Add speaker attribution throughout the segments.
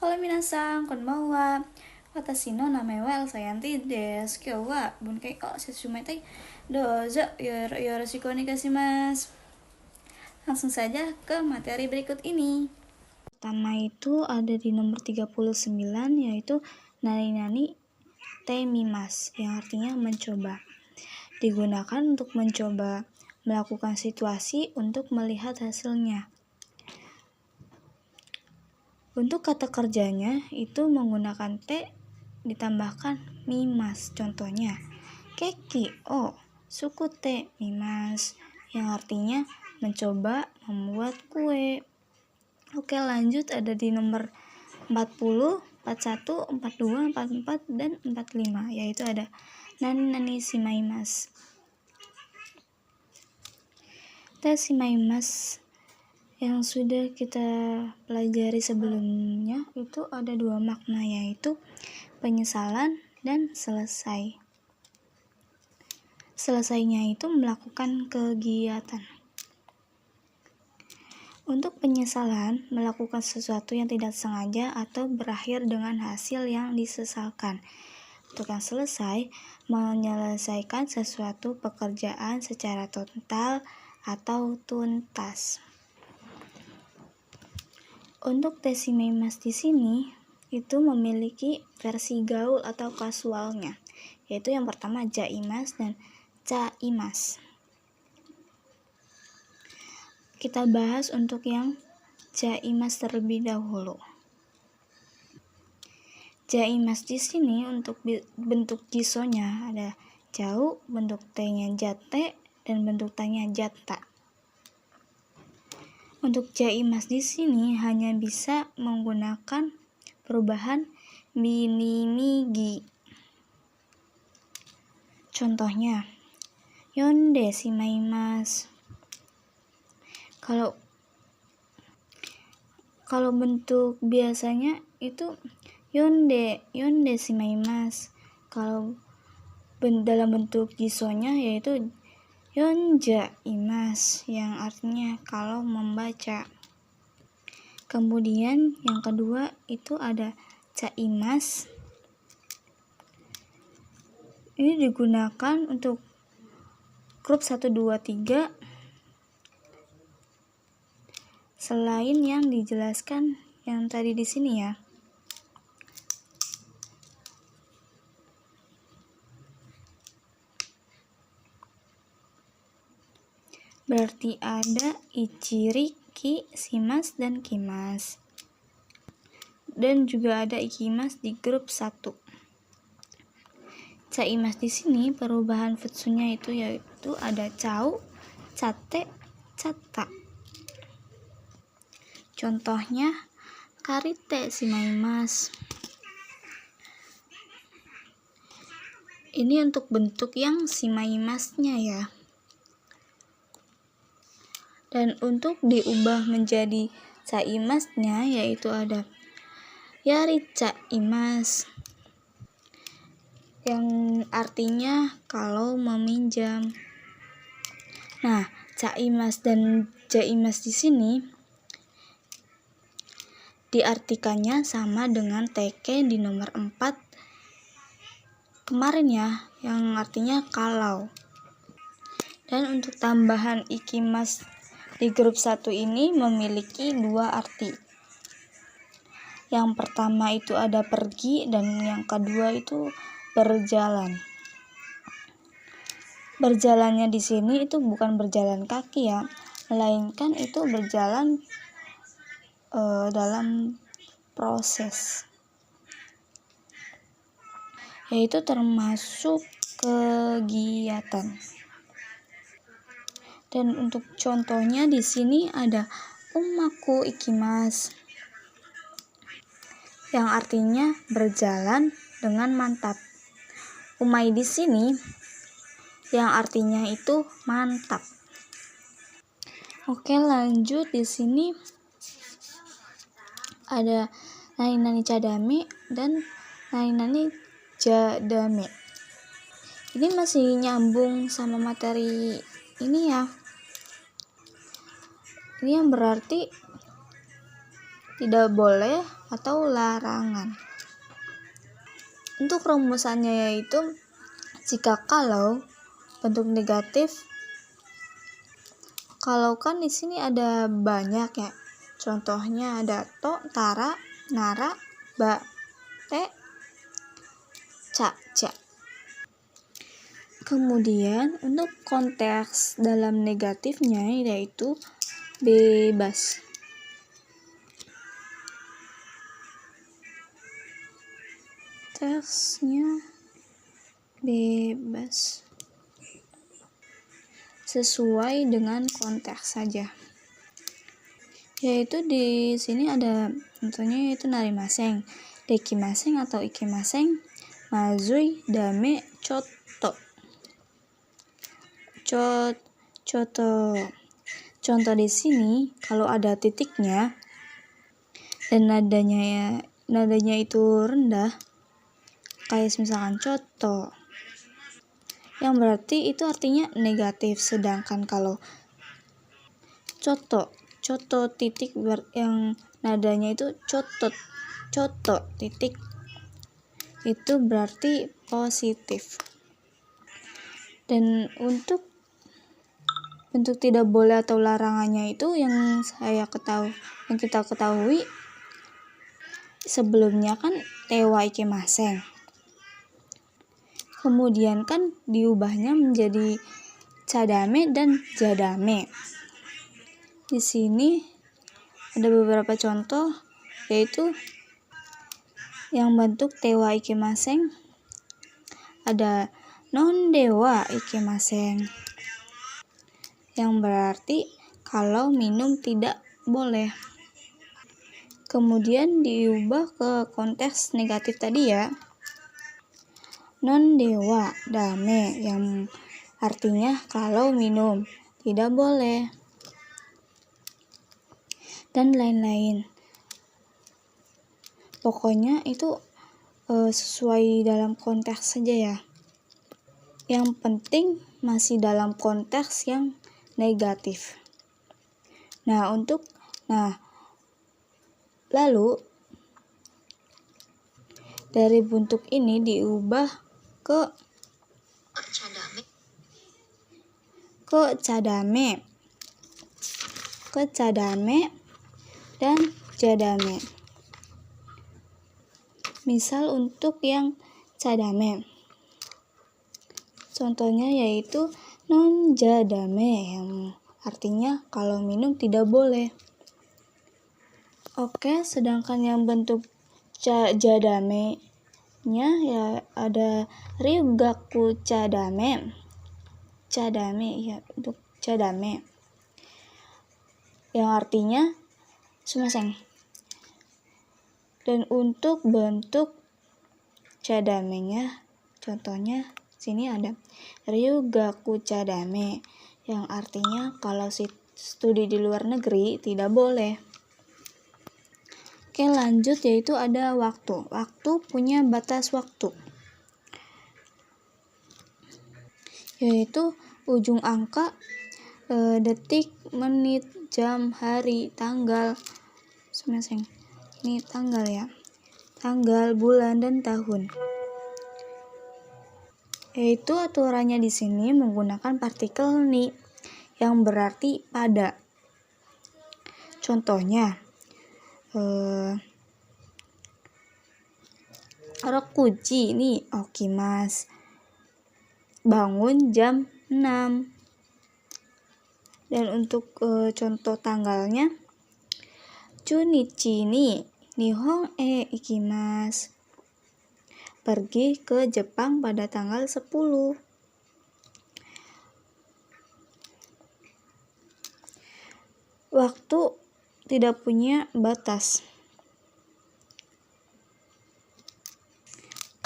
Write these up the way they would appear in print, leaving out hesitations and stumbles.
Speaker 1: Halo minasan, konbanwa. Watashi no name wa Elsayanti desu. Kyou wa bunkai o setsumaite dozo yoroshiku onegaishimasu. Langsung saja ke materi berikut ini. Pertama itu ada di nomor 39, yaitu nani temimas, yang artinya mencoba. Digunakan untuk mencoba melakukan situasi untuk melihat hasilnya. Untuk kata kerjanya itu menggunakan te ditambahkan mimas. Contohnya, keki o suku te mimas, yang artinya mencoba membuat kue. Oke, lanjut ada di nomor 40, 41, 42, 44, dan 45, yaitu ada nani shimaimasu. Te shimaimasu yang sudah kita pelajari sebelumnya itu ada dua makna, yaitu penyesalan dan selesai. Selesainya itu melakukan kegiatan. Untuk penyesalan, melakukan sesuatu yang tidak sengaja atau berakhir dengan hasil yang disesalkan. Untuk yang selesai, menyelesaikan sesuatu pekerjaan secara total atau tuntas. Untuk te shimaimasu di sini itu memiliki versi gaul atau kasualnya, yaitu yang pertama jaimas dan chaimas. Kita bahas untuk yang jaimas terlebih dahulu. Jaimas di sini untuk bentuk jisonya ada jau, bentuk t-nya jate, dan bentuk ta-nya jatta. Untuk jaimas di sini hanya bisa menggunakan perubahan minimigi. Contohnya, yonde shimaimasu. Kalau bentuk biasanya itu yonde shimaimasu. Kalau dalam bentuk jisonya yaitu yonjaimasu, yang artinya kalau membaca. Kemudian yang kedua itu ada chaimas. Ini digunakan untuk grup 1, 2, 3 selain yang dijelaskan yang tadi di sini ya. Berarti ada ichiri, ki, shimas, dan kimas. Dan juga ada ikimas di grup 1. Chaimas di sini perubahan futsunya itu yaitu ada chau, chate, chatta. Contohnya, karite shimaimasu. Ini untuk bentuk yang shimaimasnya ya. Dan untuk diubah menjadi chaimasnya yaitu ada yarichaimasu, yang artinya kalau meminjam. Nah, chaimas dan jaimas di sini diartikannya sama dengan teke di nomor 4 kemarin ya, yang artinya kalau. Dan untuk tambahan ikimas di grup 1 ini memiliki dua arti. Yang pertama itu ada pergi, dan yang kedua itu berjalan. Berjalannya di sini itu bukan berjalan kaki ya, melainkan itu berjalan dalam proses, yaitu termasuk kegiatan. Dan untuk contohnya di sini ada umaku ikimasu, yang artinya berjalan dengan mantap. Umai di sini yang artinya itu mantap. Oke, lanjut di sini ada nani cadame dan nani jadame. Ini masih nyambung sama materi ini ya. Ini yang berarti tidak boleh atau larangan. Untuk rumusannya yaitu jika kalau bentuk negatif, kalau kan di sini ada banyak ya. Contohnya ada to, tara, nara, ba, te, ca, ca. Kemudian untuk konteks dalam negatifnya yaitu bebas. Konteksnya bebas. Sesuai dengan konteks saja. Yaitu di sini ada contohnya yaitu narimaseng, dekimaseng atau ikimaseng, mazui, dame, coto. Coto. Contoh di sini kalau ada titiknya dan nadanya itu rendah, kayak misalkan coto, yang berarti itu artinya negatif. Sedangkan kalau coto titik yang nadanya itu coto titik, itu berarti positif. Dan untuk bentuk tidak boleh atau larangannya itu yang kita ketahui sebelumnya kan tewa ikimaseng. Kemudian kan diubahnya menjadi cadame dan jadame. Di sini ada beberapa contoh yaitu yang bentuk tewa ikimaseng ada non dewa ikimaseng, yang berarti kalau minum tidak boleh. Kemudian diubah ke konteks negatif tadi ya, non dewa dame, yang artinya kalau minum tidak boleh, dan lain-lain. Pokoknya itu sesuai dalam konteks saja ya. Yang penting masih dalam konteks yang negatif. Lalu dari bentuk ini diubah ke cadame dan jadame. Misal untuk yang cadame, contohnya yaitu non jadame, yang artinya kalau minum tidak boleh. Oke, sedangkan yang bentuk jadame nya ya ada ryugaku cadame ya, untuk cadame yang artinya sumaseng. Dan untuk bentuk cadamenya contohnya sini ada ryugaku cadame, yang artinya kalau studi di luar negeri tidak boleh. Oke, lanjut yaitu ada waktu. Waktu punya batas waktu, yaitu ujung angka, detik, menit, jam, hari, tanggal, ini tanggal ya, tanggal, bulan, dan tahun. Yaitu aturannya di sini menggunakan partikel ni, yang berarti pada. Contohnya rokuji ini okimas, bangun jam 6. Dan untuk contoh tanggalnya junichi ni nihon ikimasu, pergi ke Jepang pada tanggal 10. Waktu tidak punya batas.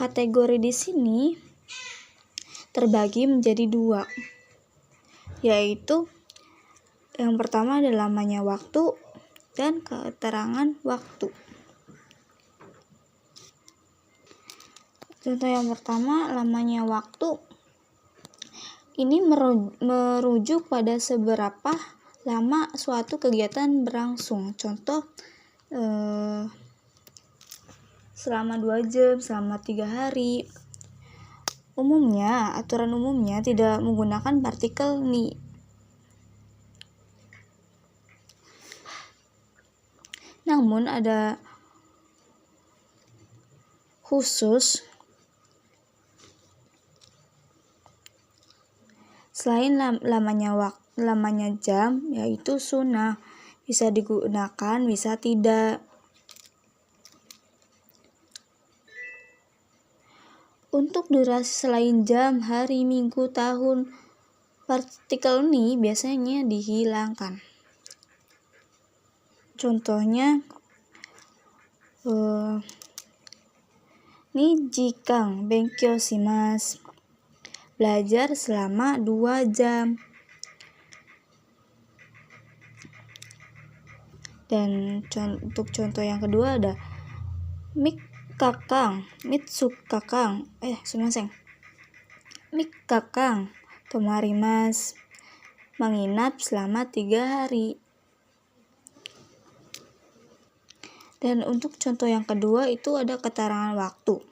Speaker 1: Kategori di sini terbagi menjadi 2, yaitu yang pertama adalah lamanya waktu dan keterangan waktu. Contoh yang pertama, lamanya waktu ini merujuk pada seberapa lama suatu kegiatan berlangsung. Contoh selama 2 jam, selama 3 hari. Umumnya, aturan umumnya tidak menggunakan partikel Ni. Namun ada khusus selain lamanya jam, yaitu sunnah, bisa digunakan, bisa tidak. Untuk durasi selain jam, hari, minggu, tahun, partikel Ni biasanya dihilangkan. Contohnya, Ni jikang benkyou shimasu, belajar selama 2 jam. Dan untuk contoh yang kedua ada Mikkakang tomarimasu, menginap selama 3 hari. Dan untuk contoh yang kedua itu ada keterangan waktu.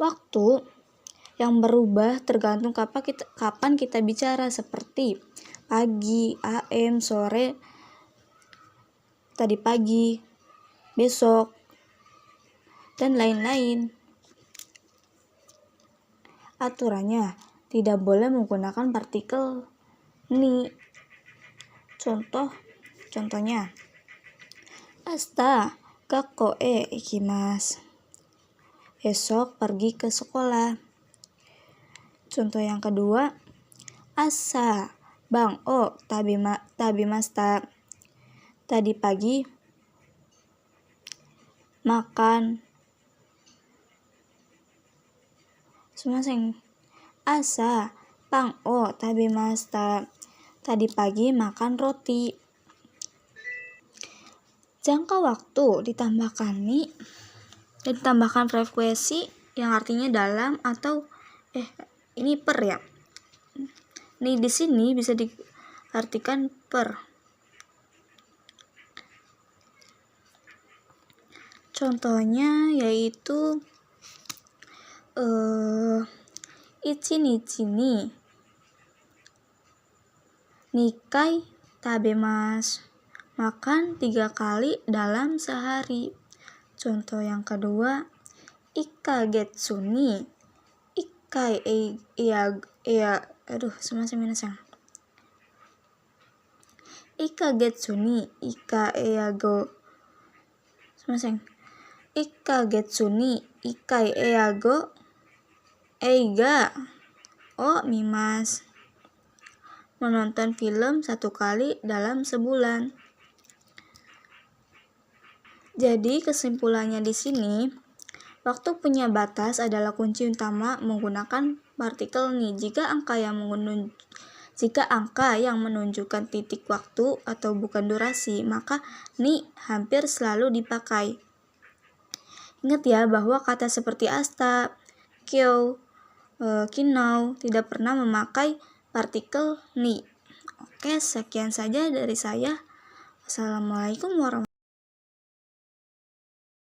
Speaker 1: Waktu yang berubah tergantung kapan kita bicara, seperti pagi, AM, sore, tadi pagi, besok, dan lain-lain. Aturannya tidak boleh menggunakan partikel Ni. Contohnya, Asta gakko e ikimasu, esok pergi ke sekolah. Contoh yang kedua, asa bang o tabimashita, tadi pagi makan. Asa bang o tabimashita, tadi pagi makan roti. Jangka waktu ditambahkan Ni dan ditambahkan frekuensi yang artinya dalam atau ini per ya. Ni di sini bisa diartikan per. Contohnya yaitu ichi ni nikai tabemasu, makan 3 kali dalam sehari. Contoh yang kedua, ikkagetsu ni ikkai ikkagetsu ni ikkai eiga o mimasu, menonton film 1 kali dalam sebulan. Jadi kesimpulannya di sini, waktu punya batas adalah kunci utama menggunakan partikel Ni. Jika angka yang menunjukkan titik waktu atau bukan durasi, maka Ni hampir selalu dipakai. Ingat ya bahwa kata seperti asta, kyou, kinau tidak pernah memakai partikel Ni. Oke, sekian saja dari saya. Assalamualaikum warahmatullahi wabarakatuh.